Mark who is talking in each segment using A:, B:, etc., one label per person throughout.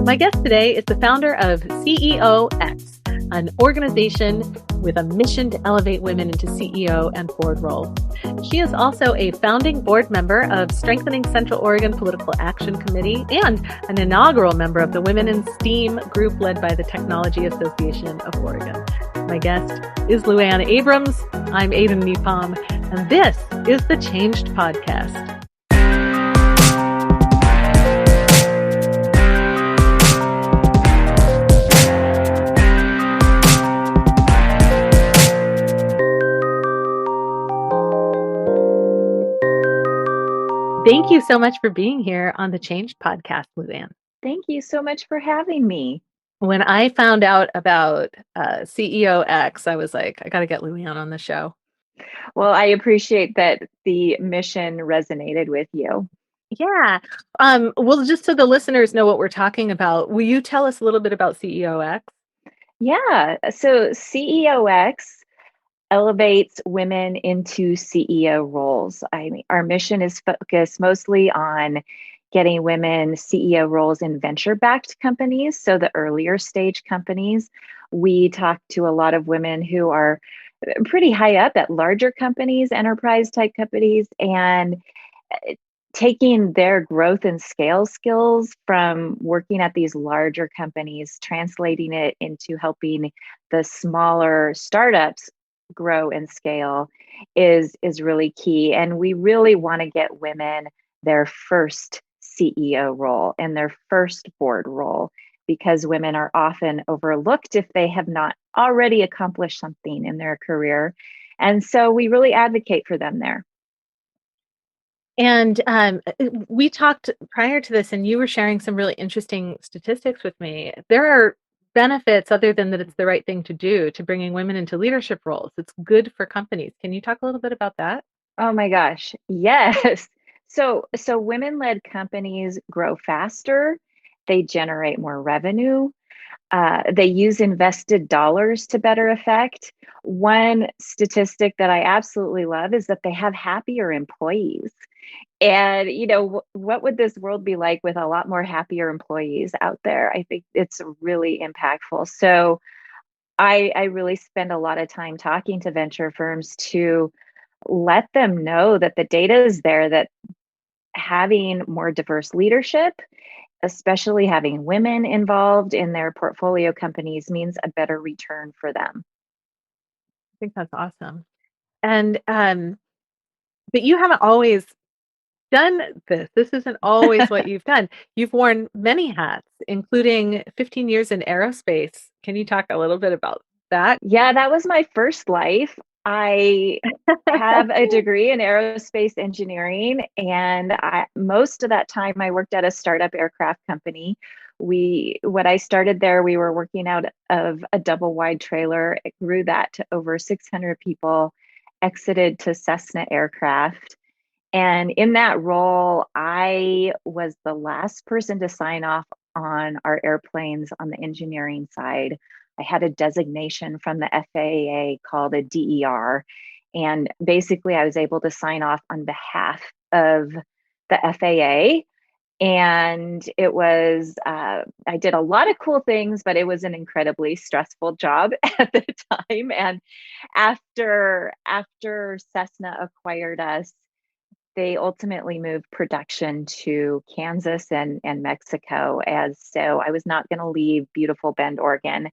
A: My guest today is the founder of CEOx, an organization with a mission to elevate women into CEO and board roles. She is also a founding board member of Strengthening Central Oregon Political Action Committee and an inaugural member of the Women in STEAM group led by the Technology Association of Oregon. My guest is Luann Abrams. I'm Aidan Nepom, and this is the Changed Podcast. Thank you so much for being here on the Changed Podcast, Luann.
B: Thank you so much for having me.
A: When I found out about CEOx, I was like, I got to get Luann on the show.
B: Well, I appreciate that the mission resonated with you.
A: Yeah. Well, just so the listeners know what we're talking about, will you tell us a little bit about CEOx?
B: Yeah. So CEOx elevates women into CEO roles. I mean, our mission is focused mostly on getting women CEO roles in venture-backed companies. So the earlier stage companies, we talk to a lot of women who are pretty high up at larger companies, enterprise type companies, and taking their growth and scale skills from working at these larger companies, translating it into helping the smaller startups grow and scale is really key. And we really want to get women their first CEO role and their first board role, because women are often overlooked if they have not already accomplished something in their career. And so we really advocate for them there.
A: And we talked prior to this, and you were sharing some really interesting statistics with me. There are benefits other than that it's the right thing to do to bringing women into leadership roles. It's good for companies. Can you talk a little bit about that?
B: Oh my gosh, yes. So women-led companies grow faster. They generate more revenue. They use invested dollars to better effect. One statistic that I absolutely love is that they have happier employees. And, what would this world be like with a lot more happier employees out there? I think it's really impactful. So I really spend a lot of time talking to venture firms to let them know that the data is there, that having more diverse leadership, especially having women involved in their portfolio companies, means a better return for them.
A: I think that's awesome. And but you haven't always done this. This isn't always what you've done. You've worn many hats, including 15 years in aerospace. Can you talk a little bit about that?
B: Yeah, that was my first life. I have a degree in aerospace engineering, and most of that time I worked at a startup aircraft company. When I started there, we were working out of a double wide trailer. It grew that to over 600 people, exited to Cessna aircraft. And in that role, I was the last person to sign off on our airplanes on the engineering side. I had a designation from the FAA called a DER. And basically, I was able to sign off on behalf of the FAA. And it was, I did a lot of cool things, but it was an incredibly stressful job at the time. And after Cessna acquired us, they ultimately moved production to Kansas and Mexico. So I was not going to leave beautiful Bend, Oregon.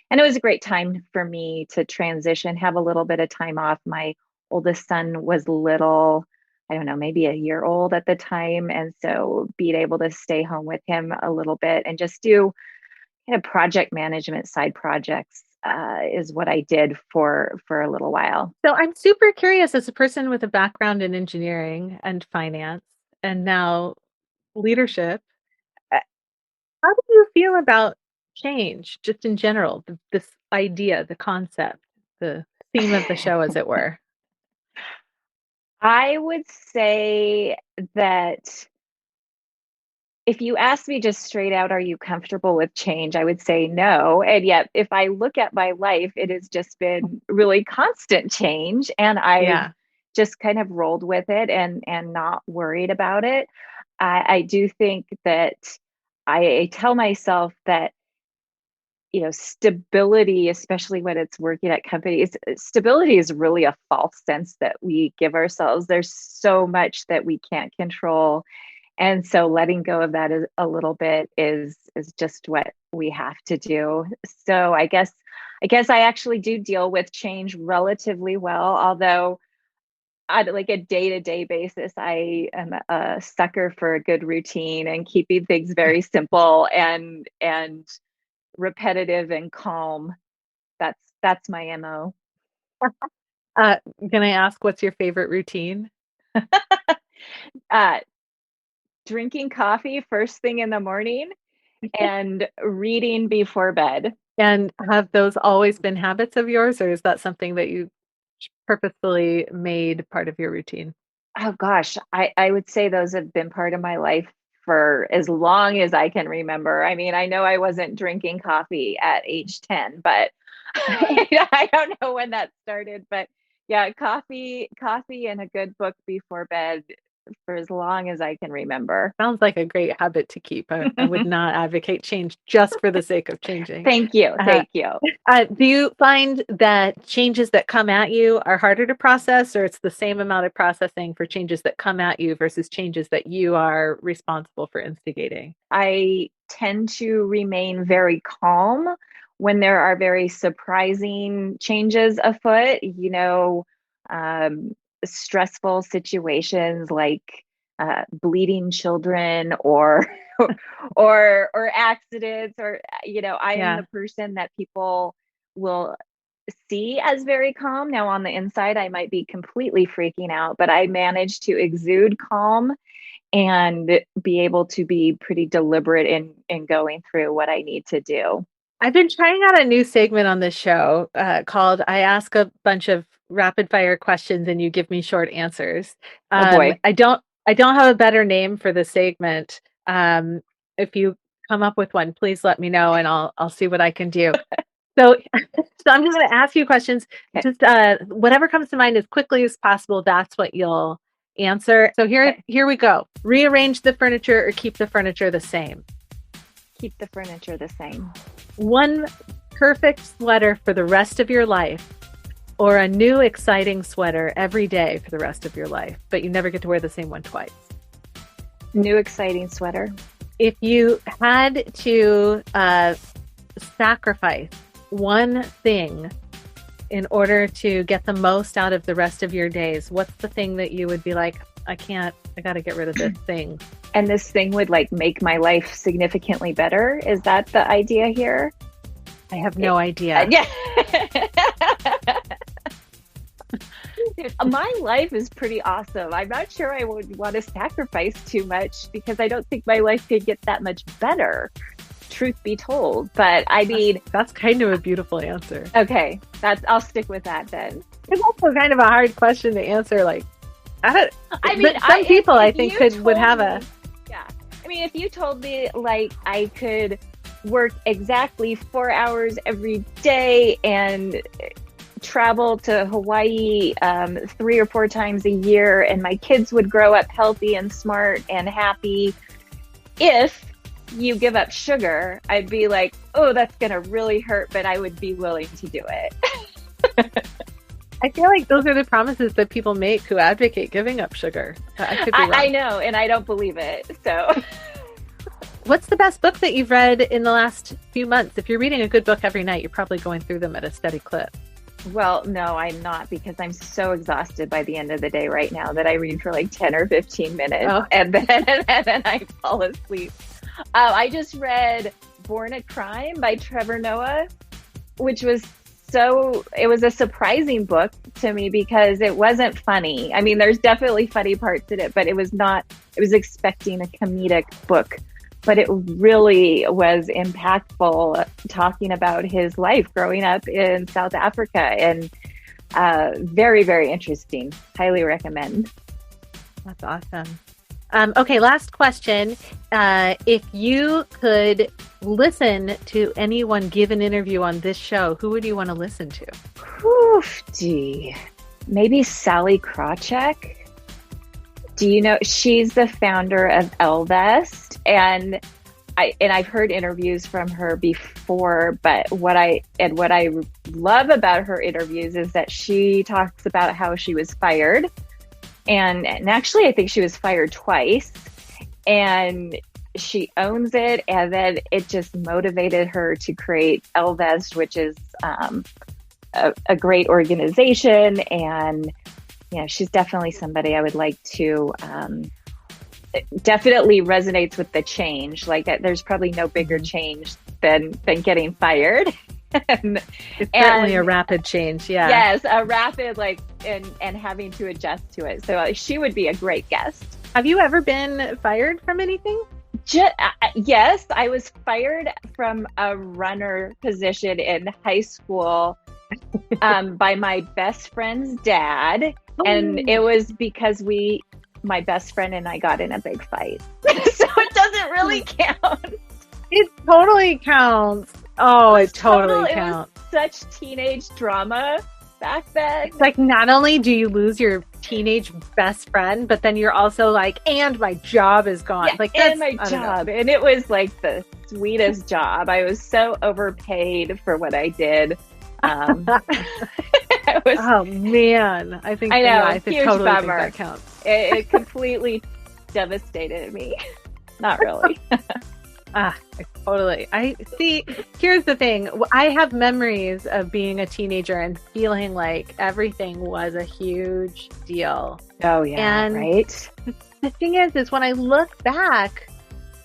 B: And it was a great time for me to transition, have a little bit of time off. My oldest son was little, I don't know, maybe a year old at the time. And so being able to stay home with him a little bit and just do kind of project management side projects is what I did for a little while.
A: So I'm super curious, as a person with a background in engineering and finance and now leadership, how do you feel about change just in general, this idea, the concept, the theme of the show, as it were?
B: I would say that if you ask me just straight out, are you comfortable with change? I would say no. And yet, if I look at my life, it has just been really constant change. And I've just kind of rolled with it and not worried about it. I do think that I tell myself that, stability, especially when it's working at companies, stability is really a false sense that we give ourselves. There's so much that we can't control. And so letting go of that is a little bit is just what we have to do. So I guess I actually do deal with change relatively well, although on like a day-to-day basis, I am a sucker for a good routine and keeping things very simple and repetitive and calm. That's my MO.
A: Can I ask what's your favorite routine?
B: Uh, Drinking coffee first thing in the morning and reading before bed.
A: And have those always been habits of yours, or is that something that you purposefully made part of your routine?
B: Oh gosh, I would say those have been part of my life for as long as I can remember. I mean, I know I wasn't drinking coffee at age 10, but I don't know when that started. But yeah, coffee and a good book before bed for as long as I can remember.
A: Sounds like a great habit to keep. I would not advocate change just for the sake of changing.
B: Thank you. Thank you.
A: Do you find that changes that come at you are harder to process, or it's the same amount of processing for changes that come at you versus changes that you are responsible for instigating?
B: I tend to remain very calm when there are very surprising changes afoot, stressful situations like bleeding children or or accidents, or I am the person that people will see as very calm. Now on the inside I might be completely freaking out, but I manage to exude calm and be able to be pretty deliberate in going through what I need to do.
A: I've been trying out a new segment on this show called I ask a bunch of rapid fire questions and you give me short answers.
B: Oh boy.
A: I don't have a better name for the segment. If you come up with one, please let me know and I'll see what I can do. So I'm just going to ask you questions.
B: Okay.
A: Just whatever comes to mind as quickly as possible. That's what you'll answer. So here we go. Rearrange the furniture or keep the furniture the same?
B: Keep the furniture the same.
A: One perfect sweater for the rest of your life, or a new exciting sweater every day for the rest of your life, but you never get to wear the same one twice?
B: New exciting sweater.
A: If you had to sacrifice one thing in order to get the most out of the rest of your days, what's the thing that you would be like, I got to get rid of this thing?
B: And this thing would like make my life significantly better. Is that the idea here?
A: I have no idea.
B: Yeah. My life is pretty awesome. I'm not sure I would want to sacrifice too much because I don't think my life could get that much better, truth be told. But I mean,
A: that's kind of a beautiful answer.
B: Okay, I'll stick with that then.
A: It's also kind of a hard question to answer. Like, some people I think would have a.
B: Yeah, I mean, if you told me like I could work exactly 4 hours every day and travel to Hawaii 3 or 4 times a year, and my kids would grow up healthy and smart and happy. If you give up sugar, I'd be like, oh, that's going to really hurt, but I would be willing to do it.
A: I feel like those are the promises that people make who advocate giving up sugar. I could be wrong.
B: I know, and I don't believe it. So
A: what's the best book that you've read in the last few months? If you're reading a good book every night, you're probably going through them at a steady clip.
B: Well, no, I'm not, because I'm so exhausted by the end of the day right now that I read for like 10 or 15 minutes and then I fall asleep. I just read Born a Crime by Trevor Noah, which was it was a surprising book to me because it wasn't funny. I mean, there's definitely funny parts in it, but it was expecting a comedic book. But it really was impactful, talking about his life growing up in South Africa, and very, very interesting. Highly recommend.
A: That's awesome. Okay, last question. If you could listen to anyone give an interview on this show, who would you want to listen to?
B: Maybe Sally Krawcheck. Do you know, she's the founder of Elvest, and I've heard interviews from her before, but what I love about her interviews is that she talks about how she was fired, and actually I think she was fired twice, and she owns it, and then it just motivated her to create Elvest, which is a great organization. And she's definitely somebody I would like to definitely resonates with the change. Like there's probably no bigger change than getting fired.
A: It's certainly a rapid change. Yeah.
B: Yes, a rapid and having to adjust to it. So she would be a great guest.
A: Have you ever been fired from anything?
B: Yes, I was fired from a runner position in high school by my best friend's dad. Oh. And it was because my best friend and I got in a big fight. So it doesn't really count.
A: It totally counts. Oh, it totally counts.
B: It was such teenage drama back then.
A: It's like, not only do you lose your teenage best friend, but then you're also like, and my job is gone.
B: Yeah,
A: like,
B: and my job. And it was like the sweetest job. I was so overpaid for what I did.
A: Oh man, I think
B: I
A: huge totally bummer. Think that counts.
B: It completely devastated me. Not really.
A: Totally. I see. Here's the thing. I have memories of being a teenager and feeling like everything was a huge deal.
B: Oh yeah, and right.
A: The thing is when I look back,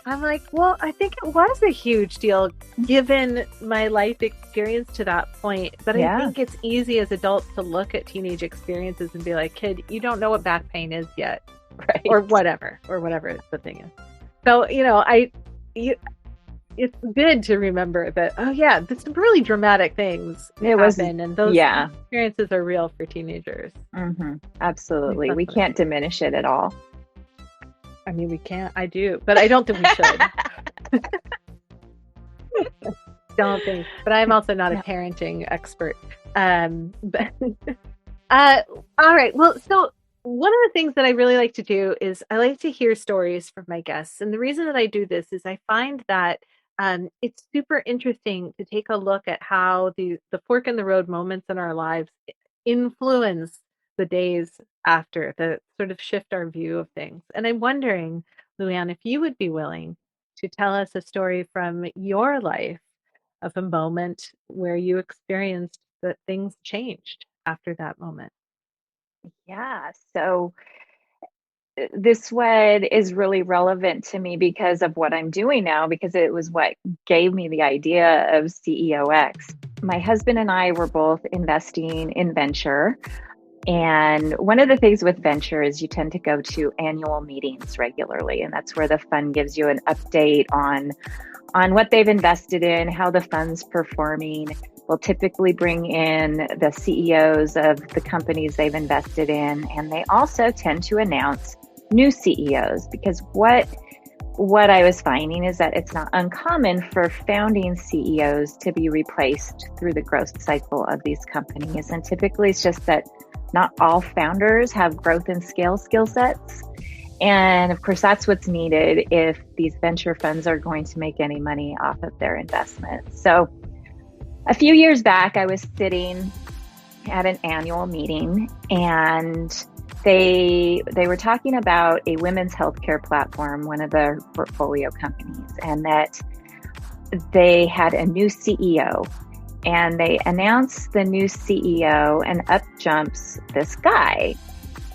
A: I'm like, well, I think it was a huge deal given my life experience to that point. But I think it's easy as adults to look at teenage experiences and be like, kid, you don't know what back pain is yet.
B: Right.
A: Or whatever the thing is. So, it's good to remember that, oh yeah, there's some really dramatic things happen, and those experiences are real for teenagers.
B: Mm-hmm. Absolutely. We can't diminish it at all.
A: I mean, we can't. I do, but I don't think we should. Don't think. But I'm also not a parenting expert. But all right. Well, so one of the things that I really like to do is I like to hear stories from my guests, and the reason that I do this is I find that it's super interesting to take a look at how the fork in the road moments in our lives influence the days after, that sort of shift our view of things. And I'm wondering, Luann, if you would be willing to tell us a story from your life of a moment where you experienced that things changed after that moment.
B: Yeah. So this one is really relevant to me because of what I'm doing now, because it was what gave me the idea of CEOx. My husband and I were both investing in venture. And one of the things with venture is you tend to go to annual meetings regularly. And that's where the fund gives you an update on what they've invested in, how the fund's performing. We'll typically bring in the CEOs of the companies they've invested in. And they also tend to announce new CEOs, because what I was finding is that it's not uncommon for founding CEOs to be replaced through the growth cycle of these companies. And typically it's just that not all founders have growth and scale skill sets. And of course, that's what's needed if these venture funds are going to make any money off of their investment. So a few years back, I was sitting at an annual meeting, and they were talking about a women's healthcare platform, one of their portfolio companies, and that they had a new CEO. And they announced the new CEO, and up jumps this guy.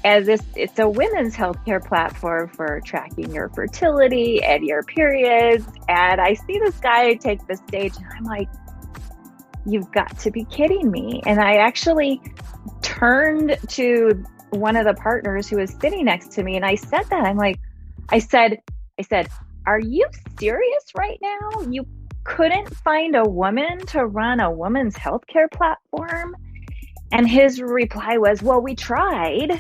B: It's a women's healthcare platform for tracking your fertility and your periods. And I see this guy take the stage, and I'm like, you've got to be kidding me. And I actually turned to one of the partners who was sitting next to me, and I said that. I said, are you serious right now? You couldn't find a woman to run a women's healthcare platform? And his reply was, well, we tried.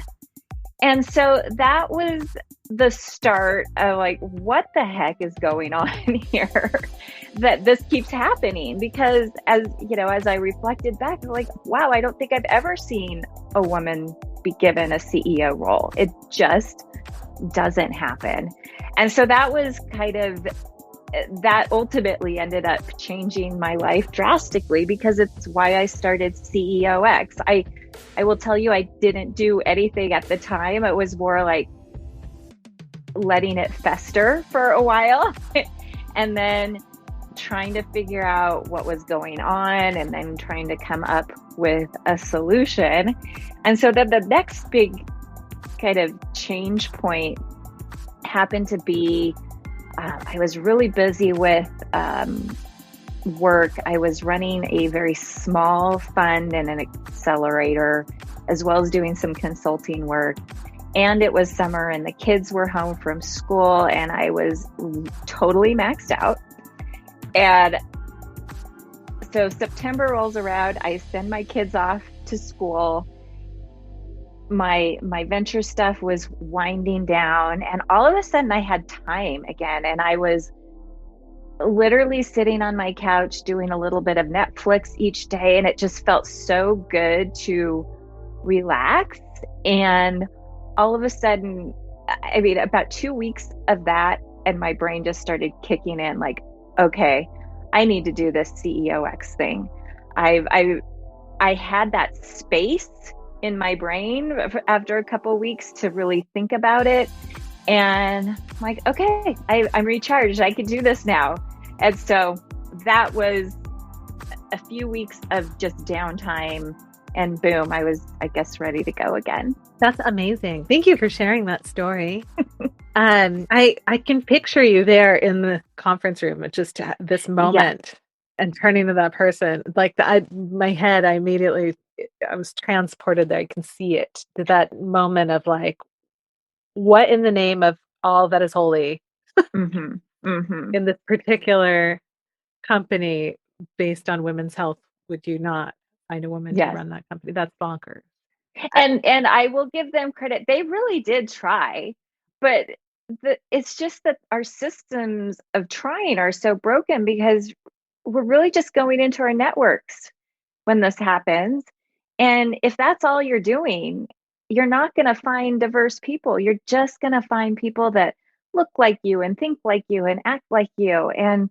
B: And so that was the start of like, what the heck is going on here that this keeps happening? Because as I reflected back, I'm like, wow, I don't think I've ever seen a woman be given a CEO role. It just doesn't happen. And so that was kind of that ultimately ended up changing my life drastically because it's why I started CEOx. I will tell you, I didn't do anything at the time. It was more like letting it fester for a while and then trying to figure out what was going on and then trying to come up with a solution. And so then the next big kind of change point happened to be I was really busy with work. I was running a very small fund and an accelerator, as well as doing some consulting work. And it was summer and the kids were home from school and I was totally maxed out. And so September rolls around, I send my kids off to school. My venture stuff was winding down and all of a sudden I had time again. And I was literally sitting on my couch doing a little bit of Netflix each day. And it just felt so good to relax. And all of a sudden, I mean, about 2 weeks of that, and my brain just started kicking in like, okay, I need to do this CEOx thing. I had that space in my brain after a couple of weeks to really think about it. And I'm like, okay, I'm recharged. I can do this now. And so that was a few weeks of just downtime and boom, I was, I guess, ready to go again.
A: That's amazing. Thank you for sharing that story. I can picture you there in the conference room at just this moment and turning to that person. Like my head, I was transported there. I can see it to that moment of like, what in the name of all that is holy in this particular company based on women's health would you not find a woman to run that company? That's bonkers.
B: And I will give them credit. They really did try, but it's just that our systems of trying are so broken because we're really just going into our networks when this happens. And if that's all you're doing, you're not going to find diverse people. You're just going to find people that look like you and think like you and act like you. And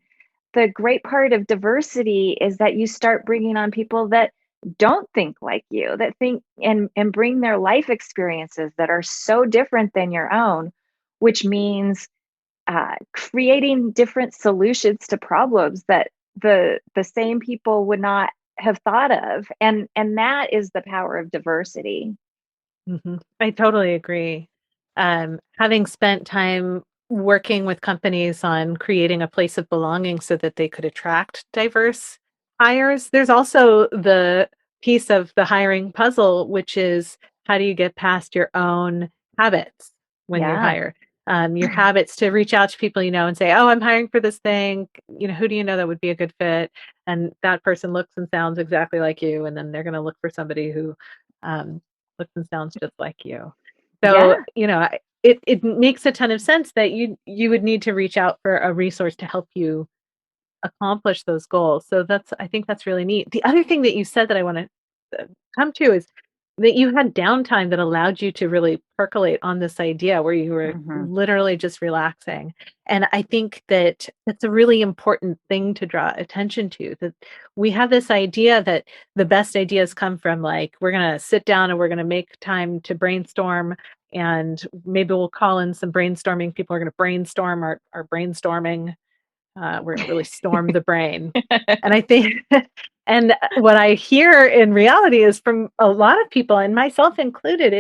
B: the great part of diversity is that you start bringing on people that don't think like you, that think and bring their life experiences that are so different than your own, which means creating different solutions to problems that the same people would not have thought of. And that is the power of diversity.
A: I totally agree. Having spent time working with companies on creating a place of belonging so that they could attract diverse hires, there's also the piece of the hiring puzzle, which is how do you get past your own habits when you hire? Your habits to reach out to people you know and say, oh, I'm hiring for this thing. You know, who do you know that would be a good fit? And that person looks and sounds exactly like you. And then they're going to look for somebody who looks and sounds just like you. So, you know, it makes a ton of sense that you would need to reach out for a resource to help you accomplish those goals. So I think that's really neat. The other thing that you said that I want to come to is that you had downtime that allowed you to really percolate on this idea where you were literally just relaxing. And I think that it's a really important thing to draw attention to, that we have this idea that the best ideas come from like, we're going to sit down and we're going to make time to brainstorm. And maybe we'll call in some brainstorming. People are going to brainstorm our brainstorming. We're going to really storm the brain. And I think, and what I hear in reality is from a lot of people, and myself included,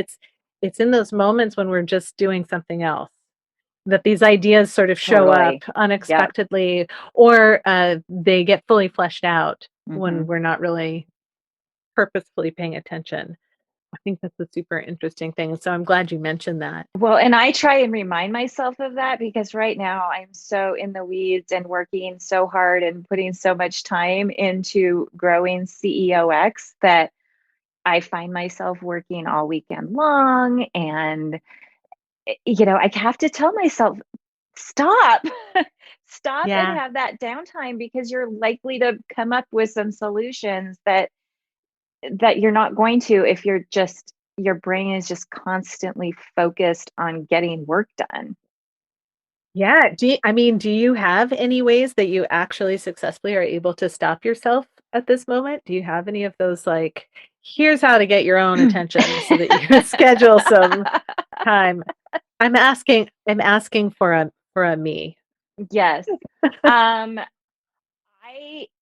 A: it's in those moments when we're just doing something else that these ideas sort of show up unexpectedly, or they get fully fleshed out when we're not really purposefully paying attention. I think that's a super interesting thing. So I'm glad you mentioned that.
B: Well, and I try and remind myself of that because right now I'm so in the weeds and working so hard and putting so much time into growing CEOx that I find myself working all weekend long. And, you know, I have to tell myself, stop, stop and have that downtime because you're likely to come up with some solutions that you're not going to if you're just your brain is just constantly focused on getting work done.
A: Yeah. Do you have any ways that you actually successfully are able to stop yourself at this moment? Do you have any of those like, here's how to get your own attention so that you schedule some time? I'm asking for a me.
B: Yes. Um,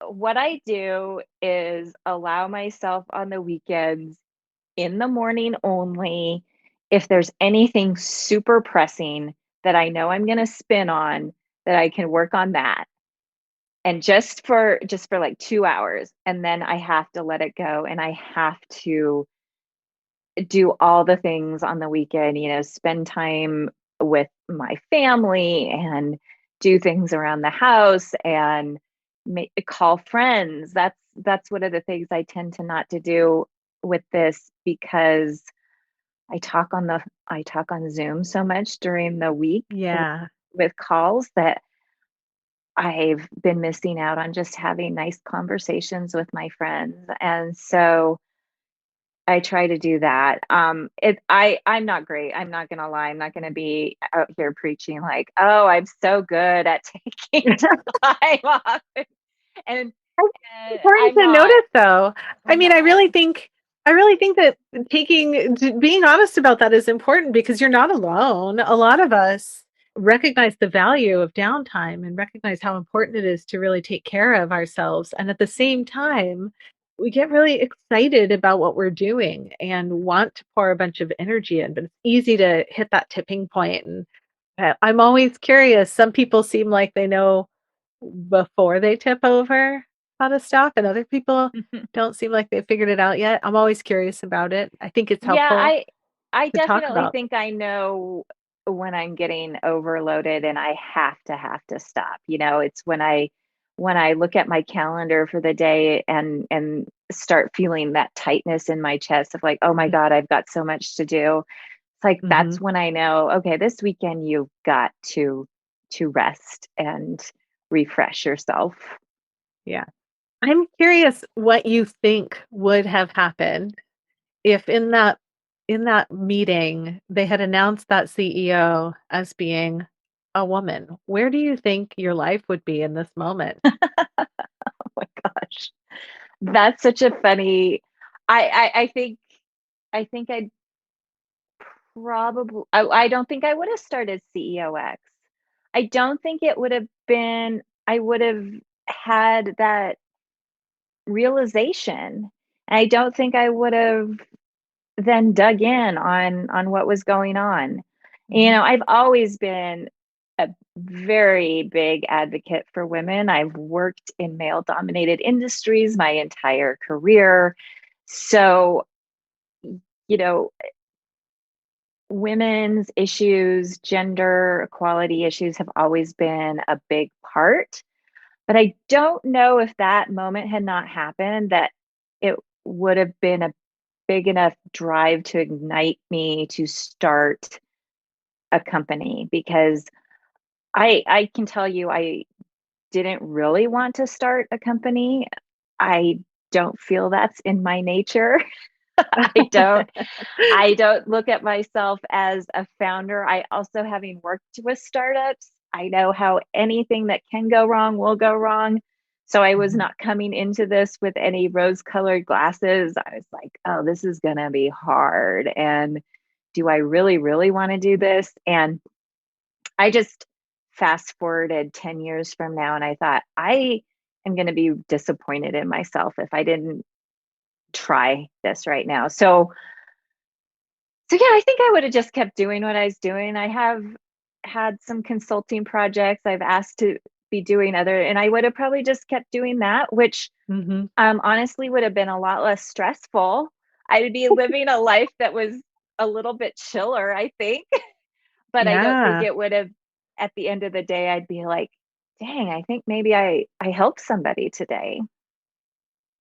B: what I do is allow myself on the weekends in the morning only. If there's anything super pressing that I know I'm going to spin on, that I can work on that. And just for like 2 hours, and then I have to let it go, and I have to do all the things on the weekend, spend time with my family and do things around the house and call friends. That's one of the things I tend to not to do with this, because I talk on Zoom so much during the week
A: Yeah.
B: with calls, that I've been missing out on just having nice conversations with my friends. And so I try to do that. I'm not great. I'm not gonna lie. I'm not gonna be out here preaching like, oh, I'm so good at taking time off. And
A: It's important
B: I'm
A: to
B: not.
A: notice though. I
B: I'm
A: mean,
B: not.
A: I really think that being honest about that is important because you're not alone. A lot of us recognize the value of downtime and recognize how important it is to really take care of ourselves. And at the same time, we get really excited about what we're doing and want to pour a bunch of energy in, but it's easy to hit that tipping point. And I'm always curious. Some people seem like they know before they tip over how to stop, and other people don't seem like they figured it out yet. I'm always curious about it. I think it's
B: Yeah,
A: helpful
B: I
A: to talk
B: definitely
A: about.
B: think I know when I'm getting overloaded and I have to stop. It's when I look at my calendar for the day and start feeling that tightness in my chest of like, oh my God, I've got so much to do. It's like
A: Mhm.
B: that's when I know, okay, this weekend you've got to rest and refresh yourself.
A: Yeah. I'm curious what you think would have happened if in that meeting they had announced that CEO as being a woman. Where do you think your life would be in this moment?
B: Oh my gosh. That's such a funny I think I'd probably I don't think I would have started CEOx. I don't think it would have been I would have had that realization. And I don't think I would have then dug in on what was going on.
A: Mhm.
B: I've always been a very big advocate for women. I've worked in male dominated industries my entire career. So, you know, women's issues, gender equality issues have always been a big part. But I don't know if that moment had not happened, that it would have been a big enough drive to ignite me to start a company, because I can tell you I didn't really want to start a company. I don't feel that's in my nature. I don't I don't look at myself as a founder. I also, having worked with startups, I know how anything that can go wrong will go wrong. So I was
A: Mhm.
B: not coming into this with any rose-colored glasses. I was like, oh, this is going to be hard. And do I really, really want to do this? And I just fast forwarded 10 years from now, and I thought, I am going to be disappointed in myself if I didn't try this right now. So yeah, I think I would have just kept doing what I was doing. I have had some consulting projects I've asked to be doing other, and I would have probably just kept doing that, which
A: Mhm.
B: honestly would have been a lot less stressful. I would be living a life that was a little bit chiller, I think. But I don't think
A: Yeah.
B: it would have, at the end of the day, I'd be like, dang, I think maybe I helped somebody today.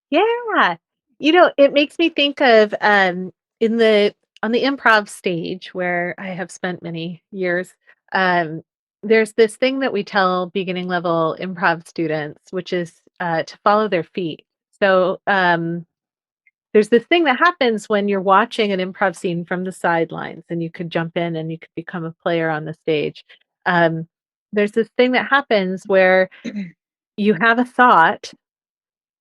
A: Yeah. It makes me think of, in the on the improv stage where I have spent many years, um, there's this thing that we tell beginning level improv students, which is, to follow their feet. So, there's this thing that happens when you're watching an improv scene from the sidelines, and you could jump in and you could become a player on the stage. Um there's this thing that happens where you have a thought.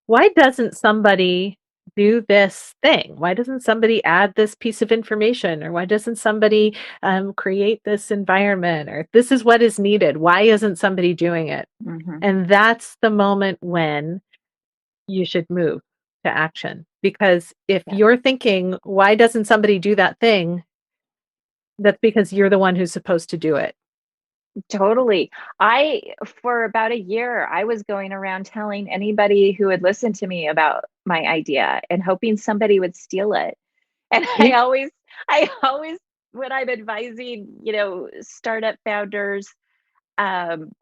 A: Why doesn't somebody do this thing? Why doesn't somebody add this piece of information? Or why doesn't somebody create this environment? Or this is what is needed. Why isn't somebody doing it?
B: Mm-hmm.
A: And that's the moment when you should move to action. Because if
B: Yeah.
A: you're thinking, why doesn't somebody do that thing? That's because you're the one who's supposed to do it.
B: Totally. For about a year, I was going around telling anybody who would listen to me about my idea and hoping somebody would steal it. And I always, when I'm advising, startup founders, um,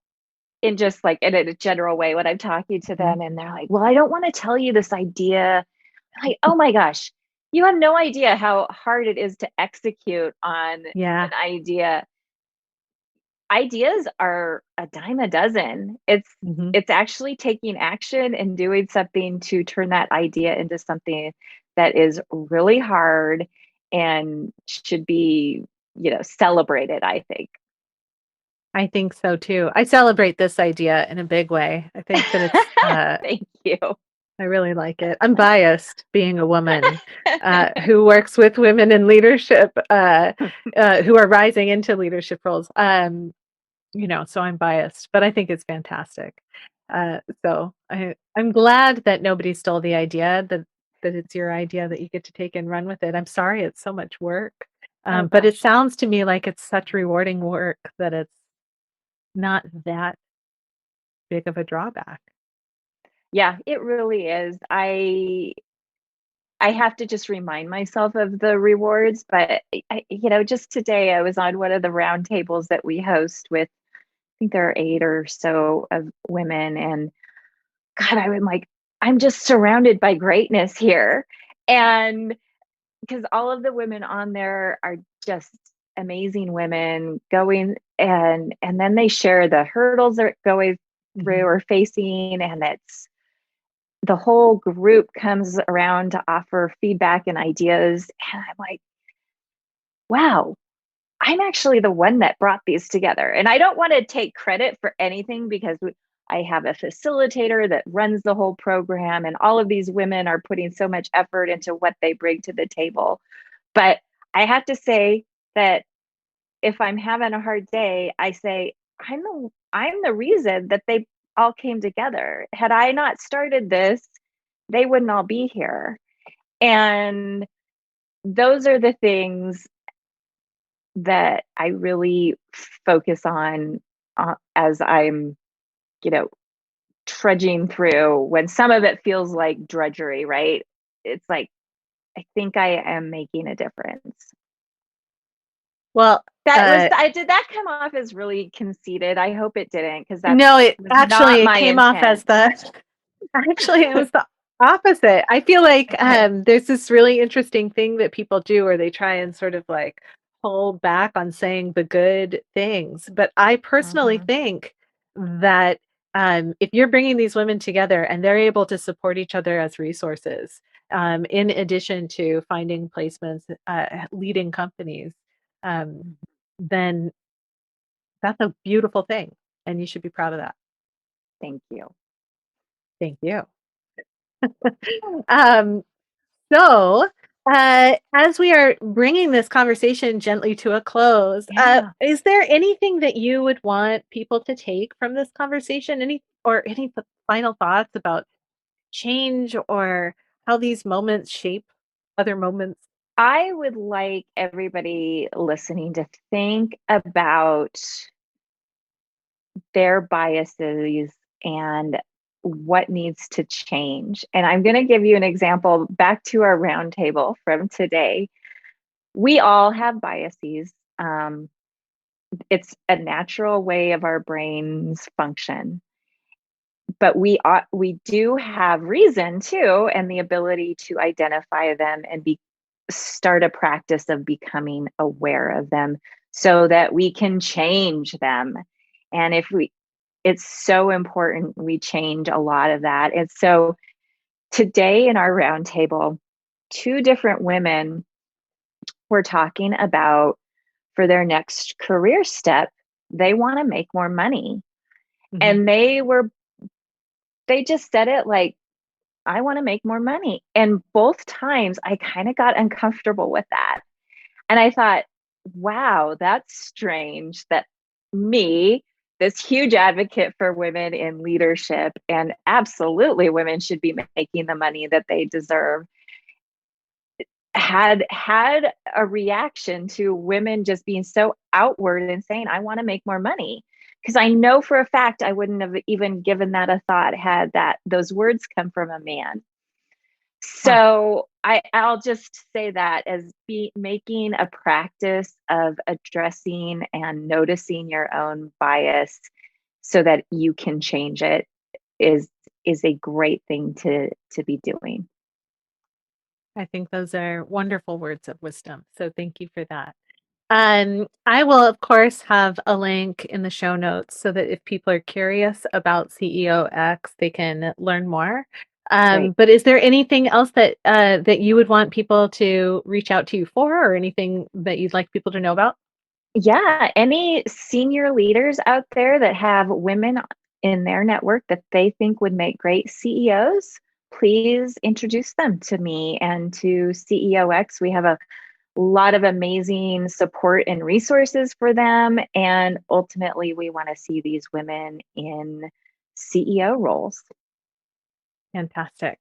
B: in just like in a general way, when I'm talking to them and they're like, well, I don't want to tell you this idea. I'm like, oh my gosh, you have no idea how hard it is to execute on
A: Yeah.
B: an idea. Ideas are a dime a dozen. It's actually taking action and doing something to turn that idea into something that is really hard and should be, celebrated, I think.
A: I think so too. I celebrate this idea in a big way. I think that it's
B: Thank you.
A: I really like it. I'm biased being a woman who works with women in leadership who are rising into leadership roles. So I'm biased, but I think it's fantastic. I'm glad that nobody stole the idea, that it's your idea, that you get to take and run with it. I'm sorry it's so much work.
B: Oh
A: But it
B: gosh.
A: sounds to me like it's such rewarding work that it's not that big of a drawback.
B: Yeah, it really is. I have to just remind myself of the rewards, but just today I was on one of the roundtables that we host with, I think there are 8 or so of women, and God, I'm just surrounded by greatness here. And because all of the women on there are just amazing women going, and then they share the hurdles they're going through
A: Mhm.
B: or facing, and it's the whole group comes around to offer feedback and ideas. And I'm like, wow, I'm actually the one that brought these together. And I don't want to take credit for anything because I have a facilitator that runs the whole program, and all of these women are putting so much effort into what they bring to the table. But I have to say that if I'm having a hard day, I say, I'm the reason that they all came together. Had I not started this, they wouldn't all be here. And those are the things that I really focus on as I'm, you know, trudging through when some of it feels like drudgery, right? It's like, I think I am making a difference.
A: Well,
B: Did that come off as really conceited? I hope it didn't, because that
A: no, it
B: was
A: actually
B: not
A: it
B: my
A: came off as
B: intent.
A: it was the opposite. I feel like
B: Okay.
A: there's this really interesting thing that people do where they try and sort of like hold back on saying the good things. But I personally
B: Mhm.
A: think that if you're bringing these women together and they're able to support each other as resources, in addition to finding placements, leading companies, um, then that's a beautiful thing. And you should be proud of that.
B: Thank you.
A: Thank you. Um, So, as we are bringing this conversation gently to a close,
B: Yeah.
A: is there anything that you would want people to take from this conversation? Any final thoughts about change or how these moments shape other moments?
B: I would like everybody listening to think about their biases and what needs to change. And I'm going to give you an example back to our roundtable from today. We all have biases. It's a natural way of our brains function, but we do have reason too, and the ability to identify them and start a practice of becoming aware of them so that we can change them. And it's so important we change a lot of that. And so today in our roundtable, 2 different women were talking about, for their next career step, they want to make more money.
A: Mm-hmm.
B: And they just said it like, I want to make more money. And both times I kind of got uncomfortable with that. And I thought, wow, that's strange that me, this huge advocate for women in leadership, and absolutely women should be making the money that they deserve, had a reaction to women just being so outward and saying, I want to make more money. Because I know for a fact I wouldn't have even given that a thought had those words come from a man. So I'll just say that as making a practice of addressing and noticing your own bias so that you can change it is a great thing to be doing.
A: I think those are wonderful words of wisdom. So thank you for that. I will, of course, have a link in the show notes so that if people are curious about CEOx, they can learn more. But is there anything else that you would want people to reach out to you for, or anything that you'd like people to know about?
B: Yeah, any senior leaders out there that have women in their network that they think would make great CEOs, please introduce them to me and to CEOx. We have a lot of amazing support and resources for them. And ultimately, we want to see these women in CEO roles.
A: Fantastic.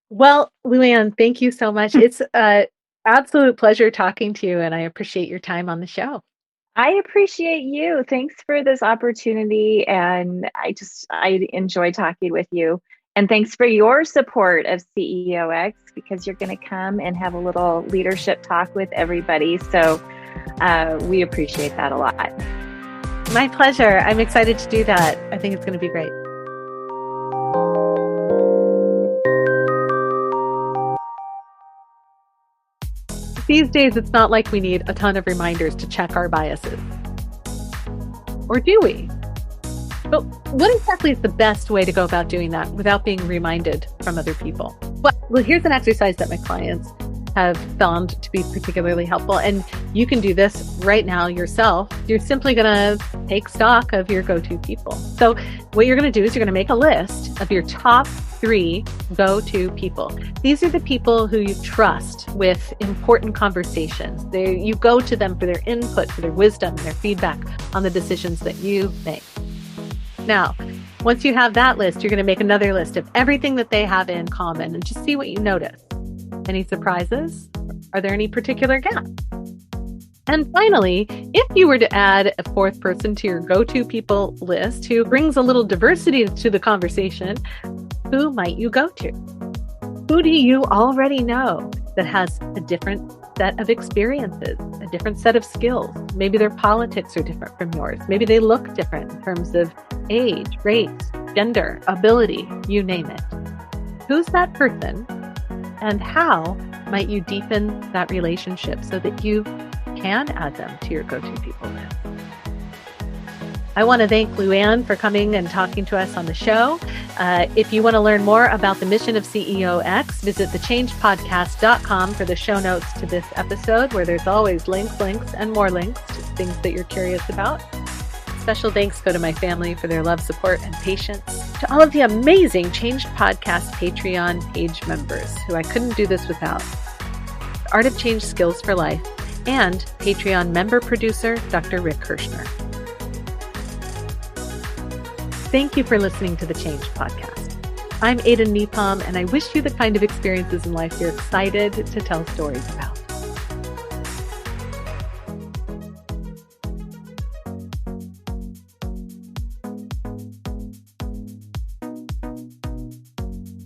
A: Well, Luann, thank you so much. It's an absolute pleasure talking to you, and I appreciate your time on the show.
B: I appreciate you. Thanks for this opportunity. And I enjoy talking with you. And thanks for your support of CEOx, because you're going to come and have a little leadership talk with everybody. So we appreciate that a lot.
A: My pleasure. I'm excited to do that. I think it's going to be great. These days, it's not like we need a ton of reminders to check our biases. Or do we? But what exactly is the best way to go about doing that without being reminded from other people? Well, here's an exercise that my clients have found to be particularly helpful. And you can do this right now yourself. You're simply going to take stock of your go-to people. So what you're going to do is you're going to make a list of your top 3 go-to people. These are the people who you trust with important conversations. You go to them for their input, for their wisdom, and their feedback on the decisions that you make. Now, once you have that list, you're going to make another list of everything that they have in common and just see what you notice. Any surprises? Are there any particular gaps? And finally, if you were to add a 4th person to your go-to people list who brings a little diversity to the conversation, who might you go to? Who do you already know that has a different set of experiences, a different set of skills? Maybe their politics are different from yours. Maybe they look different in terms of age, race, gender, ability, you name it. Who's that person? And how might you deepen that relationship so that you can add them to your go-to people list? I want to thank Luann for coming and talking to us on the show. If you want to learn more about the mission of CEOx, visit thechangepodcast.com for the show notes to this episode, where there's always links, and more links to things that you're curious about. Special thanks go to my family for their love, support, and patience. To all of the amazing Changed Podcast Patreon page members, who I couldn't do this without. Art of Change Skills for Life, and Patreon member producer, Dr. Rick Kirshner. Thank you for listening to the Changed Podcast. I'm Ada Nepom, and I wish you the kind of experiences in life you're excited to tell stories about.